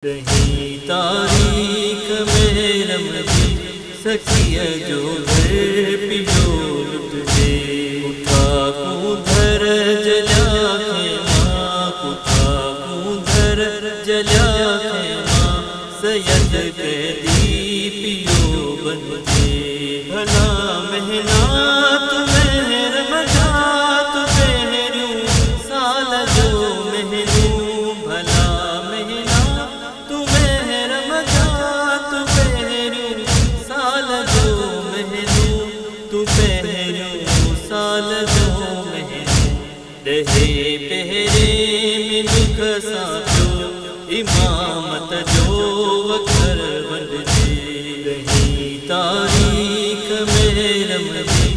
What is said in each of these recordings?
रही तारीख में रमज़ी सखिया जो घर पियो लुट दे। उठा कूधर जला खेमा, उठा कूधर जला खेमा, सैयद कैदी पियो बन दे। भला महना तुम्हें रमज़ात पहरूं साल जो महनूं। भला महना तुम्हें रमज़ात पहरूं साल जो महनूं। तू पहरूं साल जो महनूं। रहे पहरे में दुख साथो इमामत जो वकर बन दे। रही तारीख में रमज़ी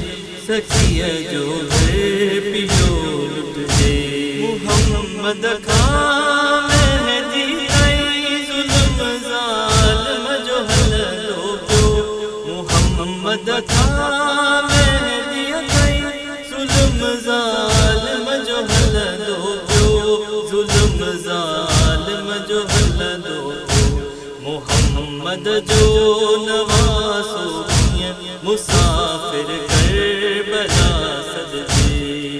सखिया जो घर पियो लुट दे। मुहम्मद खां मेहदी कई जुल्म ज़ालिम जो हल दो पियो। मुहम्मद खां मेहदी कई जुल्म ज़ालिम जो हल दो पियो। जुल्म ज़ालिम जो हल दो पियो। मुहम्मद जो नवासो मुसाफिर करबला सदके।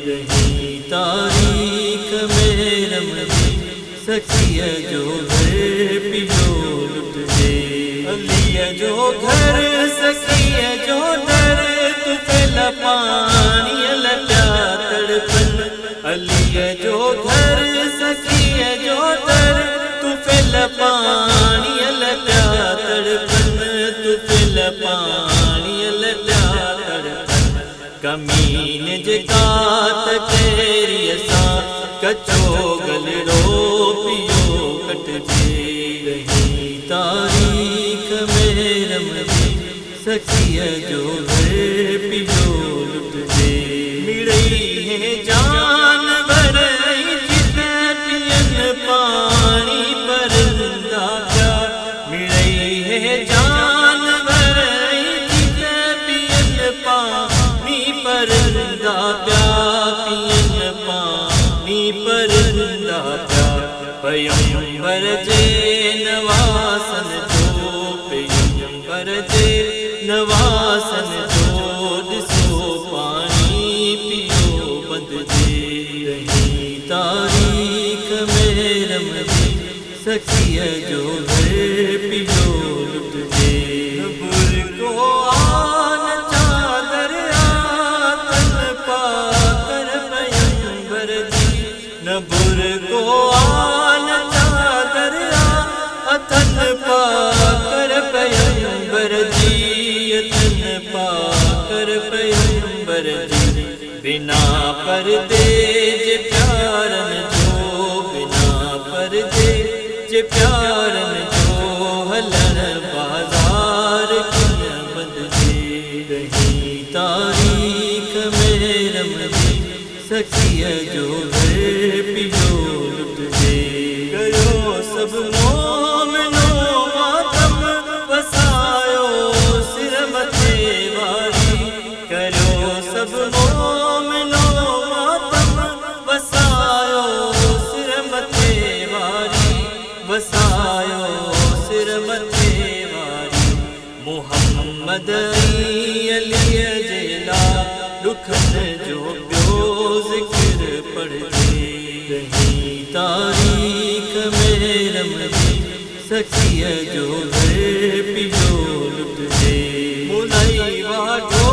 रही तारीख में रमज़ी सखिया जो घर पियो लुट दे। अलिया जो घर सखिया जो दर तू पहला पानी लटा तड़पन। अलिया जो घर सखिया जो दर तू पहला पानी लटा तड़पन। तू पहला पानी लटा तड़पन। कमीन जगात केरी असा कचो गलड़ो पियो कट दे। रही तारीख में रमज़ी सखिया जो घर पियो लुट दे। मिड़ई है जानवर जिते पियन पानी परंदा क्या। मिड़ई है जानवर जिते पियन पानी परंदा प्या। पियन पानी परंदा प्या। पैगंबर जे नवासन जो पैगंबर जे नवासन जो दिसो पानी पियो बंद दे। रही तारीख में रमज़ी सखिया जो घर पियो लुट दे। नबुर को आन चादर आतन पाकर पैगंबर जी। नबुर को आन चादर आतन पाकर पैगंबर जी। अतन पाकर पैगंबर जी। बिना पर्दे जे प्यारन जो, बिना पर्दे जे प्यारन जो हलन बाजार किया बंद दे। रही तारीख में रमज़ी सखिया जो घर पियो लुट दे। करो सब मोमिनो मातम वसायो सिर मथे वारी। करो सब मोमिनो मातम वसायो सिर मथे वारी। वसायो सिर मथे वारी। मुहम्मद अली जेला दुखन जो प्यो जिक्र पढ़ दे। रही तारीख में रमज़ी सखिया जो घर पियो लुट दे। मुलाई वाठो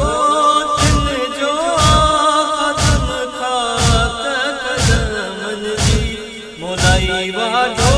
तिन जो आखतम खाक कदमन जी। मुलाई वाठो